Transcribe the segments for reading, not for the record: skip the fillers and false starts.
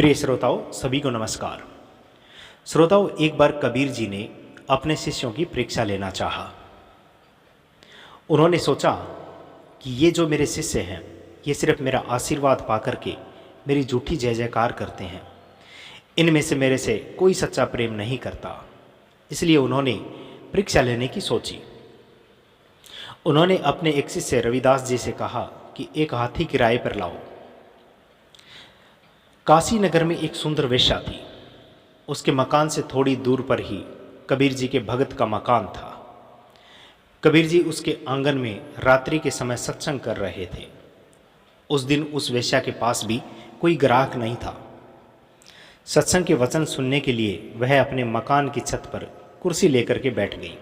प्रिय श्रोताओं, सभी को नमस्कार। श्रोताओं, एक बार कबीर जी ने अपने शिष्यों की परीक्षा लेना चाहा। उन्होंने सोचा कि ये जो मेरे शिष्य हैं, ये सिर्फ मेरा आशीर्वाद पाकर के मेरी झूठी जय जयकार करते हैं। इनमें से मेरे से कोई सच्चा प्रेम नहीं करता। इसलिए उन्होंने परीक्षा लेने की सोची। उन्होंने अपने एक शिष्य रविदास जी से कहा कि एक हाथी किराए पर लाओ। काशी नगर में एक सुंदर वेश्या थी। उसके मकान से थोड़ी दूर पर ही कबीर जी के भगत का मकान था। कबीर जी उसके आंगन में रात्रि के समय सत्संग कर रहे थे। उस दिन उस वेश्या के पास भी कोई ग्राहक नहीं था। सत्संग के वचन सुनने के लिए वह अपने मकान की छत पर कुर्सी लेकर के बैठ गई।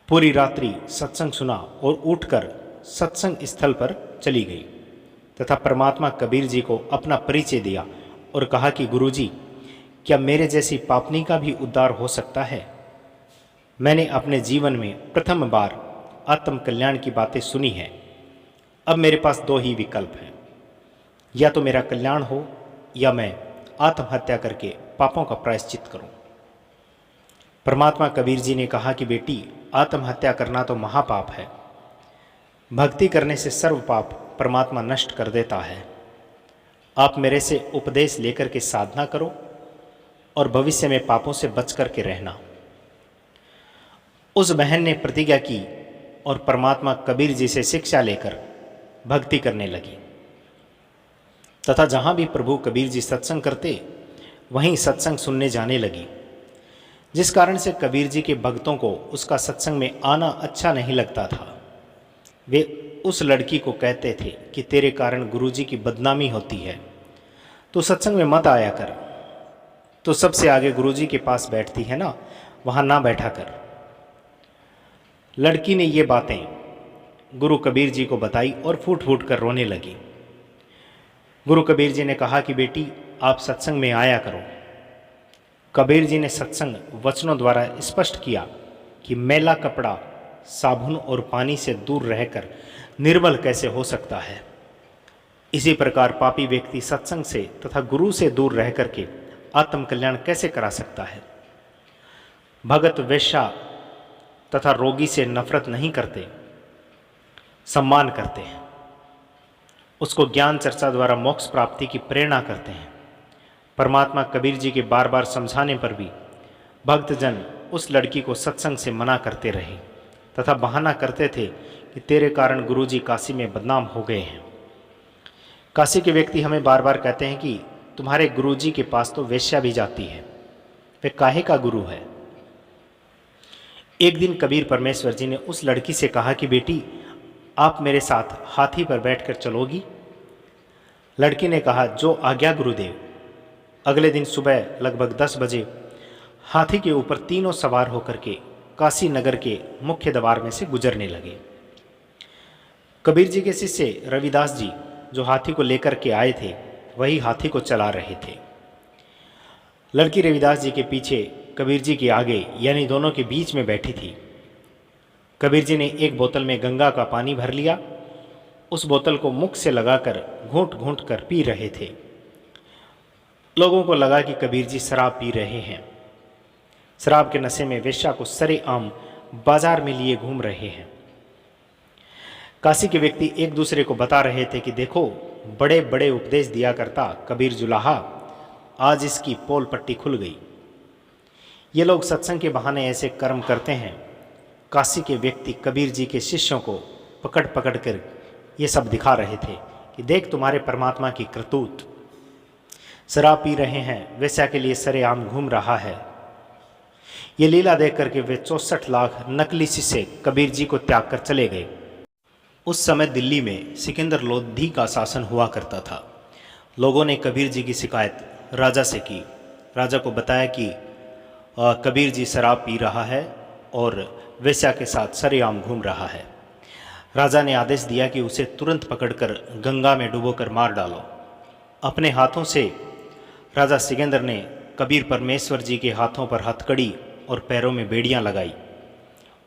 पूरी रात्रि सत्संग सुना और उठकर सत्संग स्थल पर चली गई तथा परमात्मा कबीर जी को अपना परिचय दिया और कहा कि गुरुजी, क्या मेरे जैसी पापनी का भी उद्धार हो सकता है? मैंने अपने जीवन में प्रथम बार आत्म कल्याण की बातें सुनी हैं। अब मेरे पास दो ही विकल्प हैं, या तो मेरा कल्याण हो या मैं आत्महत्या करके पापों का प्रायश्चित करूं। परमात्मा कबीर जी ने कहा कि बेटी, आत्महत्या करना तो महापाप है। भक्ति करने से सर्व पाप परमात्मा नष्ट कर देता है। आप मेरे से उपदेश लेकर के साधना करो और भविष्य में पापों से बच करके रहना। उस बहन ने प्रतिज्ञा की और परमात्मा कबीर जी से शिक्षा लेकर भक्ति करने लगी तथा जहां भी प्रभु कबीर जी सत्संग करते वहीं सत्संग सुनने जाने लगी। जिस कारण से कबीर जी के भक्तों को उसका सत्संग में आना अच्छा नहीं लगता था। वे उस लड़की को कहते थे कि तेरे कारण गुरुजी की बदनामी होती है, तो सत्संग में मत आया कर। तो सबसे आगे गुरुजी के पास बैठती है ना, वहां ना बैठा कर। लड़की ने ये बातें गुरु कबीर जी को बताई और फूट फूट कर रोने लगी। गुरु कबीर जी ने कहा कि बेटी, आप सत्संग में आया करो। कबीर जी ने सत्संग वचनों द्वारा स्पष्ट किया कि मैला कपड़ा साबुन और पानी से दूर रहकर निर्मल कैसे हो सकता है। इसी प्रकार पापी व्यक्ति सत्संग से तथा गुरु से दूर रह करके आत्म कल्याण कैसे करा सकता है। भगत वेश्या तथा रोगी से नफरत नहीं करते, सम्मान करते हैं। उसको ज्ञान चर्चा द्वारा मोक्ष प्राप्ति की प्रेरणा करते हैं। परमात्मा कबीर जी के बार बार समझाने पर भी भक्तजन उस लड़की को सत्संग से मना करते रहे तथा बहाना करते थे कि तेरे कारण गुरुजी काशी में बदनाम हो गए हैं। काशी के व्यक्ति हमें बार बार कहते हैं कि तुम्हारे गुरुजी के पास तो वेश्या भी जाती है, वे काहे का गुरु है। एक दिन कबीर परमेश्वर जी ने उस लड़की से कहा कि बेटी, आप मेरे साथ हाथी पर बैठकर चलोगी? लड़की ने कहा, जो आज्ञा गुरुदेव। अगले दिन सुबह लगभग 10 बजे हाथी के ऊपर तीनों सवार होकर के काशी नगर के मुख्य द्वार में से गुजरने लगे। कबीर जी के शिष्य रविदास जी, जो हाथी को लेकर के आए थे, वही हाथी को चला रहे थे। लड़की रविदास जी के पीछे, कबीर जी के आगे, यानी दोनों के बीच में बैठी थी। कबीर जी ने एक बोतल में गंगा का पानी भर लिया। उस बोतल को मुख से लगाकर घूंट घूंट कर पी रहे थे। लोगों को लगा कि कबीर जी शराब पी रहे हैं। शराब के नशे में वेश्या को सरेआम बाजार में लिए घूम रहे हैं। काशी के व्यक्ति एक दूसरे को बता रहे थे कि देखो, बड़े बड़े उपदेश दिया करता कबीर जुलाहा, आज इसकी पोल पट्टी खुल गई। ये लोग सत्संग के बहाने ऐसे कर्म करते हैं। काशी के व्यक्ति कबीर जी के शिष्यों को पकड़ पकड़ कर ये सब दिखा रहे थे कि देख तुम्हारे परमात्मा की करतूत। शराब पी रहे हैं, वेश्या के लिए सरेआम घूम रहा है। ये लीला देख करके वे 64 लाख नकली शिष्य कबीर जी को त्याग कर चले गए। उस समय दिल्ली में सिकंदर लोधी का शासन हुआ करता था। लोगों ने कबीर जी की शिकायत राजा से की। राजा को बताया कि कबीर जी शराब पी रहा है और वेश्या के साथ सरेआम घूम रहा है। राजा ने आदेश दिया कि उसे तुरंत पकड़कर गंगा में डुबोकर मार डालो। अपने हाथों से राजा सिकंदर ने कबीर परमेश्वर जी के हाथों पर हथकड़ी और पैरों में बेड़ियां लगाई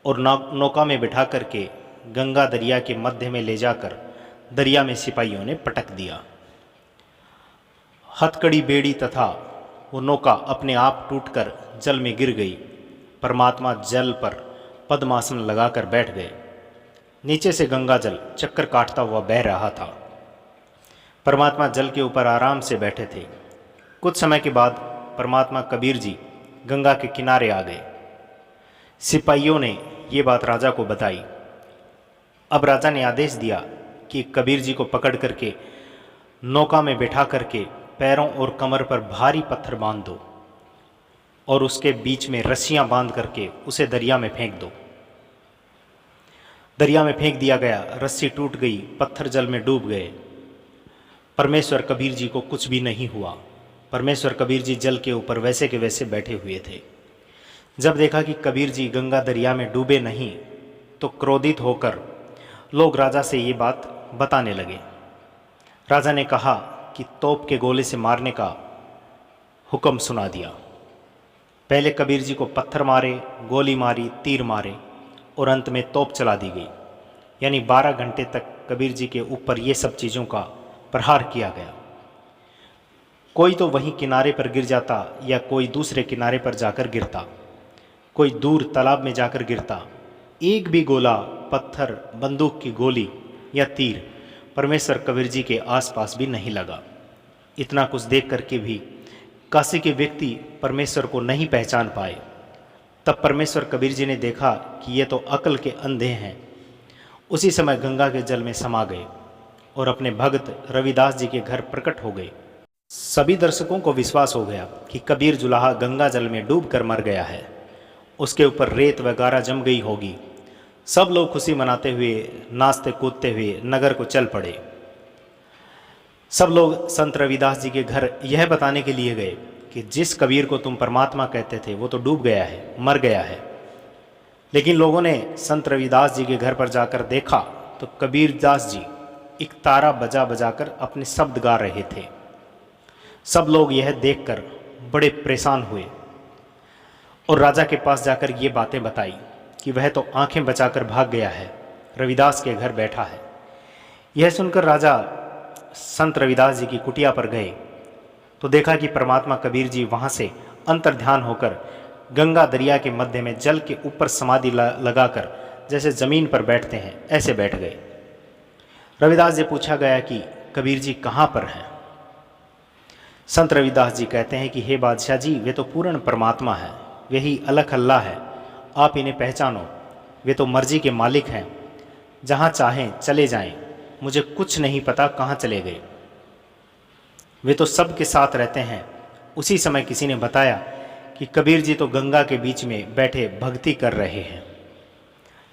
और नौका में बिठा करके गंगा दरिया के मध्य में ले जाकर दरिया में सिपाहियों ने पटक दिया। हथकड़ी बेड़ी तथा वो नौका अपने आप टूटकर जल में गिर गई। परमात्मा जल पर पद्मासन लगाकर बैठ गए। नीचे से गंगा जल चक्कर काटता हुआ बह रहा था। परमात्मा जल के ऊपर आराम से बैठे थे। कुछ समय के बाद परमात्मा कबीर जी गंगा के किनारे आ गए। सिपाहियों ने ये बात राजा को बताई। अब राजा ने आदेश दिया कि कबीर जी को पकड़ करके नौका में बैठा करके पैरों और कमर पर भारी पत्थर बांध दो और उसके बीच में रस्सियां बांध करके उसे दरिया में फेंक दो। दरिया में फेंक दिया गया। रस्सी टूट गई, पत्थर जल में डूब गए। परमेश्वर कबीर जी को कुछ भी नहीं हुआ। परमेश्वर कबीर जी जल के ऊपर वैसे के वैसे बैठे हुए थे। जब देखा कि कबीर जी गंगा दरिया में डूबे नहीं तो क्रोधित होकर लोग राजा से ये बात बताने लगे। राजा ने कहा कि तोप के गोले से मारने का हुक्म सुना दिया। पहले कबीर जी को पत्थर मारे, गोली मारी, तीर मारे और अंत में तोप चला दी गई। यानी 12 घंटे तक कबीर जी के ऊपर ये सब चीज़ों का प्रहार किया गया। कोई तो वहीं किनारे पर गिर जाता या कोई दूसरे किनारे पर जाकर गिरता, कोई दूर तालाब में जाकर गिरता। एक भी गोला, पत्थर, बंदूक की गोली या तीर परमेश्वर कबीर जी के आसपास भी नहीं लगा। इतना कुछ देख करके भी काशी के व्यक्ति परमेश्वर को नहीं पहचान पाए। तब परमेश्वर कबीर जी ने देखा कि ये तो अकल के अंधे हैं। उसी समय गंगा के जल में समा गए और अपने भक्त रविदास जी के घर प्रकट हो गए। सभी दर्शकों को विश्वास हो गया कि कबीर जुलाहा गंगा जल में डूब कर मर गया है। उसके ऊपर रेत वगैरह जम गई होगी। सब लोग खुशी मनाते हुए, नाचते कूदते हुए नगर को चल पड़े। सब लोग संत रविदास जी के घर यह बताने के लिए गए कि जिस कबीर को तुम परमात्मा कहते थे वो तो डूब गया है, मर गया है। लेकिन लोगों ने संत रविदास जी के घर पर जाकर देखा तो कबीर दास जी एक तारा बजा बजाकर अपने शब्द गा रहे थे। सब लोग यह देखकर बड़े परेशान हुए और राजा के पास जाकर ये बातें बताई कि वह तो आंखें बचाकर भाग गया है, रविदास के घर बैठा है। यह सुनकर राजा संत रविदास जी की कुटिया पर गए तो देखा कि परमात्मा कबीर जी वहाँ से अंतर्ध्यान होकर गंगा दरिया के मध्य में जल के ऊपर समाधि लगाकर जैसे ज़मीन पर बैठते हैं ऐसे बैठ गए। रविदास जी पूछा गया कि कबीर जी कहाँ पर हैं। संत रविदास जी कहते हैं कि हे बादशाह जी, वे तो पूर्ण परमात्मा है, वही अलख अल्लाह है, आप इन्हें पहचानो। वे तो मर्जी के मालिक हैं, जहाँ चाहें चले जाएं, मुझे कुछ नहीं पता कहाँ चले गए। वे तो सब के साथ रहते हैं। उसी समय किसी ने बताया कि कबीर जी तो गंगा के बीच में बैठे भक्ति कर रहे हैं।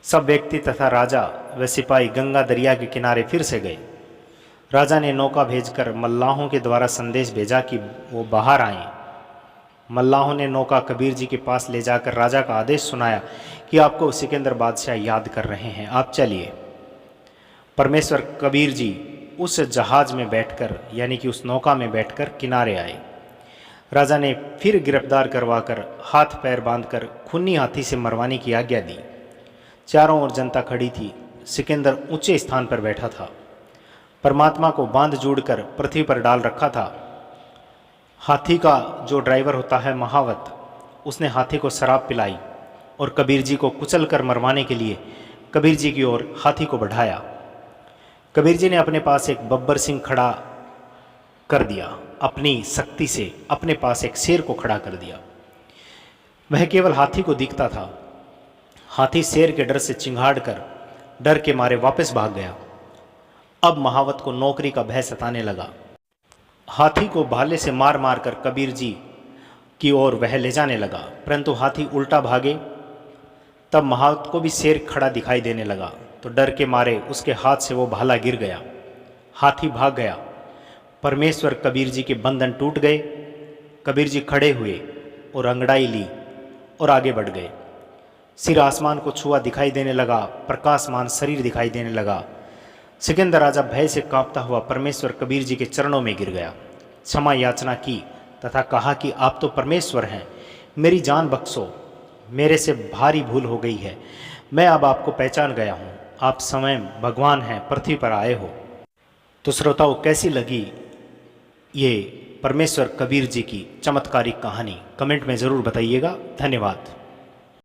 सब व्यक्ति तथा राजा व सिपाही गंगा दरिया के किनारे फिर से गए। राजा ने नौका भेजकर मल्लाहों के द्वारा संदेश भेजा कि वो बाहर आएं। मल्लाहों ने नौका कबीर जी के पास ले जाकर राजा का आदेश सुनाया कि आपको सिकंदर बादशाह याद कर रहे हैं, आप चलिए। परमेश्वर कबीर जी उस जहाज में बैठकर यानी कि उस नौका में बैठकर किनारे आए। राजा ने फिर गिरफ्तार करवाकर हाथ पैर बांधकर खूनी हाथी से मरवाने की आज्ञा दी। चारों ओर जनता खड़ी थी। सिकंदर ऊंचे स्थान पर बैठा था। परमात्मा को बांध जोड़कर पृथ्वी पर डाल रखा था। हाथी का जो ड्राइवर होता है महावत, उसने हाथी को शराब पिलाई और कबीर जी को कुचल कर मरवाने के लिए कबीर जी की ओर हाथी को बढ़ाया। कबीर जी ने अपने पास एक बब्बर सिंह खड़ा कर दिया। अपनी शक्ति से अपने पास एक शेर को खड़ा कर दिया। वह केवल हाथी को दिखता था। हाथी शेर के डर से चिंगाड़ कर डर के मारे वापस भाग गया। अब महावत को नौकरी का भय सताने लगा। हाथी को भाले से मार मार कर कबीर जी की ओर वह ले जाने लगा, परंतु हाथी उल्टा भागे। तब महावत को भी शेर खड़ा दिखाई देने लगा तो डर के मारे उसके हाथ से वो भाला गिर गया। हाथी भाग गया। परमेश्वर कबीर जी के बंधन टूट गए। कबीर जी खड़े हुए और अंगड़ाई ली और आगे बढ़ गए। सिर आसमान को छुआ दिखाई देने लगा। प्रकाशमान शरीर दिखाई देने लगा। सिकंदर राजा भय से कांपता हुआ परमेश्वर कबीर जी के चरणों में गिर गया, क्षमा याचना की तथा कहा कि आप तो परमेश्वर हैं, मेरी जान बख्शो, मेरे से भारी भूल हो गई है। मैं अब आपको पहचान गया हूँ, आप स्वयं भगवान हैं, पृथ्वी पर आए हो। तो श्रोताओं, कैसी लगी ये परमेश्वर कबीर जी की चमत्कारिक कहानी कमेंट में ज़रूर बताइएगा। धन्यवाद।